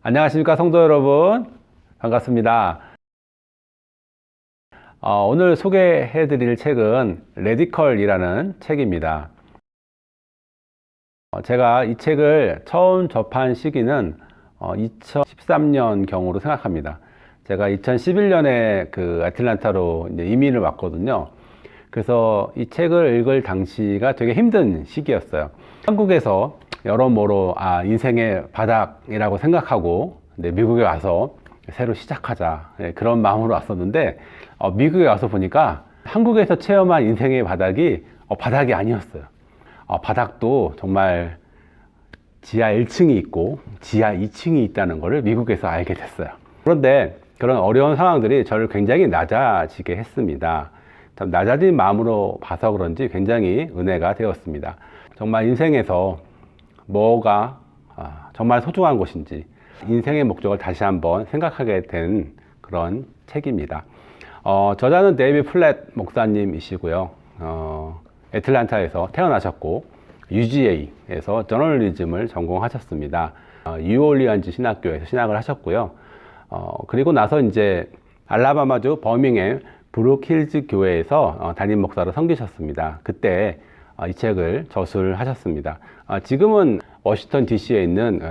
안녕하십니까 성도 여러분, 반갑습니다. 오늘 소개해 드릴 책은 레디컬이라는 책입니다. 제가 이 책을 처음 접한 시기는 2013년 경으로 생각합니다. 제가 2011년에 그 애틀랜타로 이제 이민을 왔거든요. 그래서 이 책을 읽을 당시가 되게 힘든 시기였어요. 한국에서 여러모로 인생의 바닥이라고 생각하고 미국에 와서 새로 시작하자, 그런 마음으로 왔었는데 미국에 와서 보니까 한국에서 체험한 인생의 바닥이 바닥이 아니었어요. 바닥도 정말 지하 1층이 있고 지하 2층이 있다는 것을 미국에서 알게 됐어요. 그런데 그런 어려운 상황들이 저를 굉장히 낮아지게 했습니다. 참 낮아진 마음으로 봐서 그런지 굉장히 은혜가 되었습니다. 정말 인생에서 뭐가 정말 소중한 것인지, 인생의 목적을 다시 한번 생각하게 된 그런 책입니다. 저자는 데이비 플랫 목사님이시고요. 애틀랜타에서 태어나셨고 UGA에서 저널리즘을 전공하셨습니다. 뉴올리언즈 신학교에서 신학을 하셨고요. 그리고 나서 이제 알라바마주 버밍엄 브룩힐즈 교회에서 담임 목사로 섬기셨습니다. 그때 이 책을 저술하셨습니다. 지금은 워싱턴 DC에 있는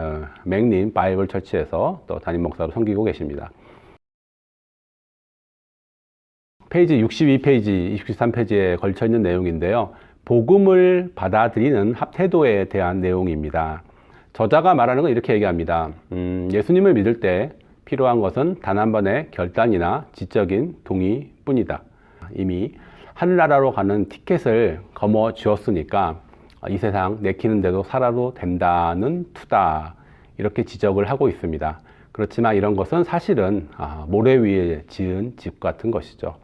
맥린 바이블 처치에서 또 담임 목사로 섬기고 계십니다. 페이지 62페이지, 63페이지에 걸쳐 있는 내용인데요. 복음을 받아들이는 태도에 대한 내용입니다. 저자가 말하는 건 이렇게 얘기합니다. 예수님을 믿을 때 필요한 것은 단 한 번의 결단이나 지적인 동의뿐이다. 이미 하늘나라로 가는 티켓을 거머 쥐었으니까 이 세상 내키는 대로 살아도 된다는 투다, 이렇게 지적을 하고 있습니다. 그렇지만 이런 것은 사실은 모래 위에 지은 집 같은 것이죠.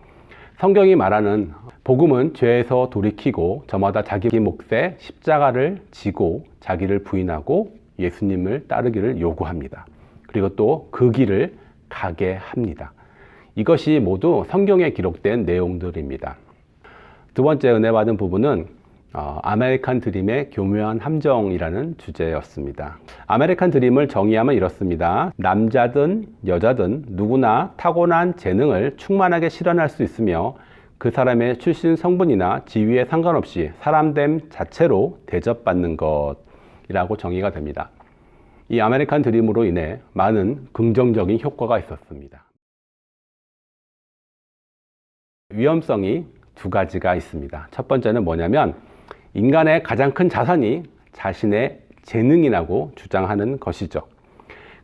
성경이 말하는 복음은 죄에서 돌이키고 저마다 자기 몫의 십자가를 지고 자기를 부인하고 예수님을 따르기를 요구합니다. 그리고 또 그 길을 가게 합니다. 이것이 모두 성경에 기록된 내용들입니다. 두 번째 은혜 받은 부분은 아메리칸 드림의 교묘한 함정이라는 주제였습니다. 아메리칸 드림을 정의하면 이렇습니다. 남자든 여자든 누구나 타고난 재능을 충만하게 실현할 수 있으며 그 사람의 출신 성분이나 지위에 상관없이 사람됨 자체로 대접받는 것이라고 정의가 됩니다. 이 아메리칸 드림으로 인해 많은 긍정적인 효과가 있었습니다. 위험성이 두 가지가 있습니다. 첫 번째는 뭐냐면 인간의 가장 큰 자산이 자신의 재능이라고 주장하는 것이죠.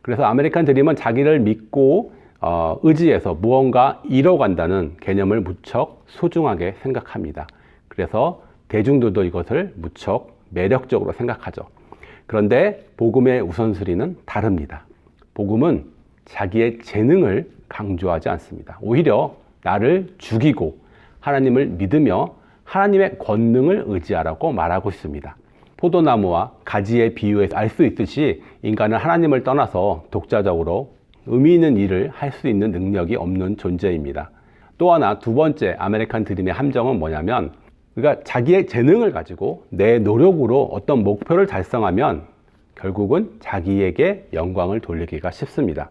그래서 아메리칸 드림은 자기를 믿고 의지해서 무언가 이뤄간다는 개념을 무척 소중하게 생각합니다. 그래서 대중들도 이것을 무척 매력적으로 생각하죠. 그런데 복음의 우선순위는 다릅니다. 복음은 자기의 재능을 강조하지 않습니다. 오히려 나를 죽이고 하나님을 믿으며 하나님의 권능을 의지하라고 말하고 있습니다. 포도나무와 가지의 비유에서 알 수 있듯이 인간은 하나님을 떠나서 독자적으로 의미 있는 일을 할 수 있는 능력이 없는 존재입니다. 또 하나, 두 번째 아메리칸 드림의 함정은 뭐냐면, 그러니까 자기의 재능을 가지고 내 노력으로 어떤 목표를 달성하면 결국은 자기에게 영광을 돌리기가 쉽습니다.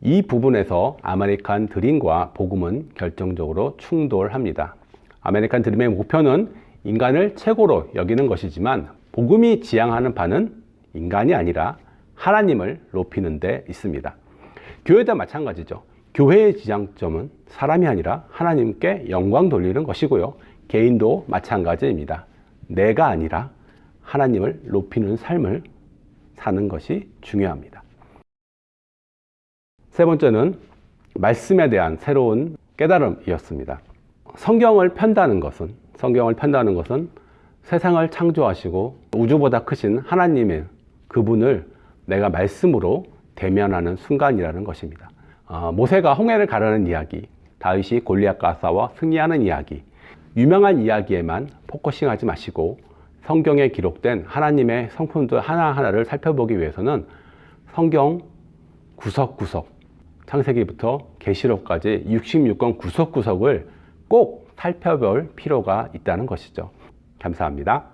이 부분에서 아메리칸 드림과 복음은 결정적으로 충돌합니다. 아메리칸 드림의 목표는 인간을 최고로 여기는 것이지만 복음이 지향하는 바는 인간이 아니라 하나님을 높이는 데 있습니다. 교회도 마찬가지죠. 교회의 지향점은 사람이 아니라 하나님께 영광 돌리는 것이고요. 개인도 마찬가지입니다. 내가 아니라 하나님을 높이는 삶을 사는 것이 중요합니다. 세 번째는 말씀에 대한 새로운 깨달음이었습니다. 성경을 편다는 것은 세상을 창조하시고 우주보다 크신 하나님의 그분을 내가 말씀으로 대면하는 순간이라는 것입니다. 모세가 홍해를 가르는 이야기, 다윗이 골리앗과 싸워 승리하는 이야기, 유명한 이야기에만 포커싱하지 마시고 성경에 기록된 하나님의 성품들 하나하나를 살펴보기 위해서는 성경 구석구석, 창세기부터 계시록까지 66권 구석구석을 꼭 살펴볼 필요가 있다는 것이죠. 감사합니다.